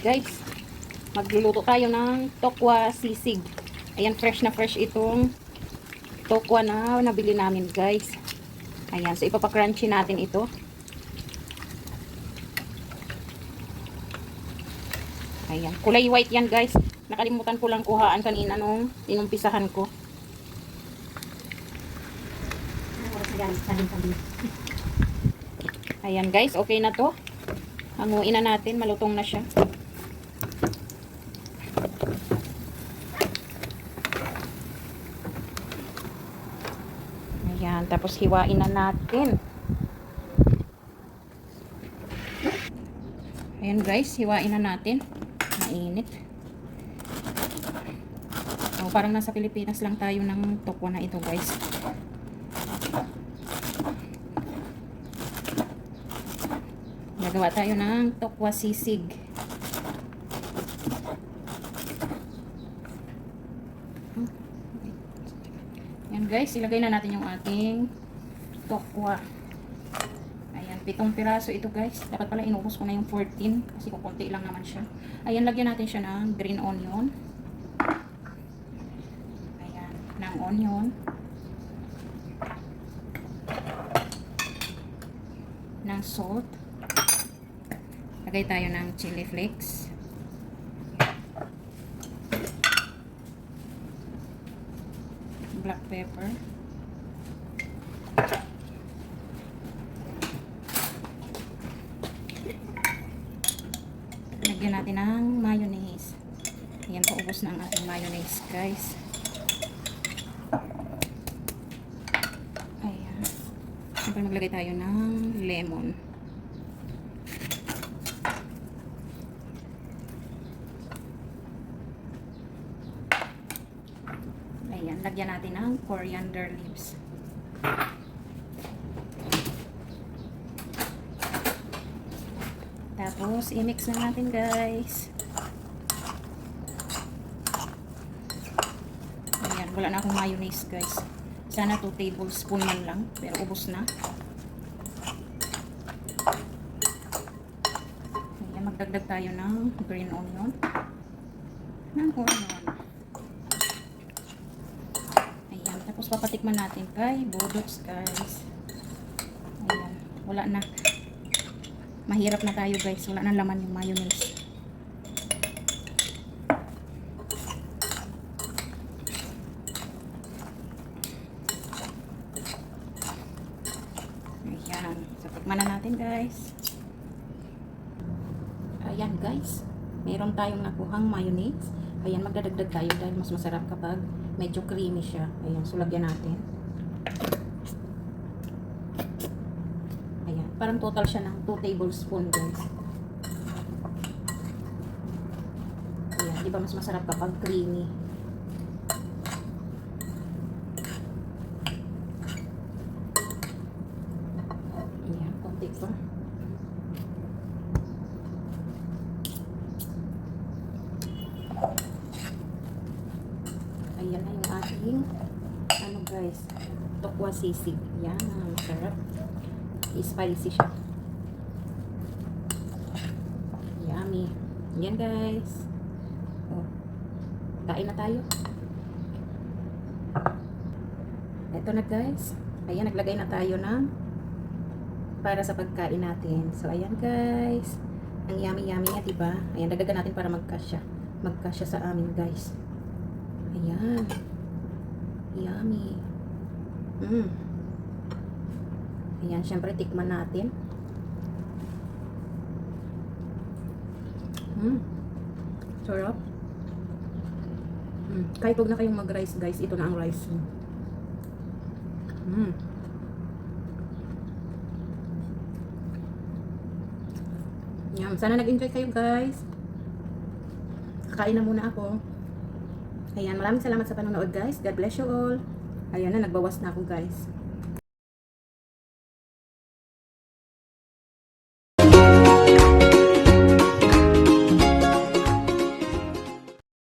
guys. Magluluto tayo ng tokwa sisig. Ayan, fresh na fresh itong tokwa na nabili namin guys. Ayan, so ipapakrunchy natin ito. Ayan, kulay white yan guys. Nakalimutan ko lang kuhaan kanina nung inumpisahan ko. Ayan guys, okay na to. Hanguin na natin, malutong na siya. Ayan, tapos hiwain na natin. Ayan guys, hiwain na natin. Mainit. So, parang nasa Pilipinas lang tayo ng tokwa na ito guys. Nagawa tayo ng tokwa sisig. Ayan guys, ilagay na natin yung ating tokwa. Ayan, 7 piraso ito guys. Dapat pala inubos ko na yung 14 kasi kukunti lang naman siya. Ayan, lagyan natin siya ng green onion. Ayan, ng onion. Ng salt. Lagay tayo ng chili flakes. Black pepper. Lagyan natin ng mayonnaise. Ayan, paubos na ang ating mayonnaise guys. Ayan. Siyempre maglagay tayo ng lemon. Ayan, lagyan natin ng coriander leaves. Tapos, i-mix na natin guys. Ayan, wala na akong mayonnaise guys. Sana 2 tablespoon man lang, pero ubos na. Ayan, magdagdag tayo ng green onion. Ng onion. Ayan, tapos papatikman natin kay budots guys. Ayan, wala na. Mahirap na tayo guys. Wala na laman yung mayonnaise. Ayan. So, tikman na natin guys. Ayan guys. Meron tayong nakuhang mayonnaise. Ayan, magdadagdag tayo dahil mas masarap kapag medyo creamy siya. Ayan, so lagyan natin. Parang total siya ng 2 tablespoon guys. Ayan, di ba mas masarap kapag creamy? Ayan, konti pa. Ayan na yung ating ano guys, tokwa sisig. Ayan, masarap. Spicy siya. Yummy. Yan guys. Oh. Kain na tayo. Ito na guys. Ayan, naglagay na tayo ng para sa pagkain natin. So ayan guys. Ang yummy-yummy niya, diba? Ayan, dagdagan natin para magkasya. Magkasya sa amin guys. Ayan. Yummy. Ayan, syempre tikman natin. Sarap. Kahit huwag na kayong mag-rice guys, ito na ang rice. Yan, sana nag-enjoy kayo guys. Kakain na muna ako. Ayan, maraming salamat sa panonood guys. God bless you all. Ayan na, nagbawas na ako guys.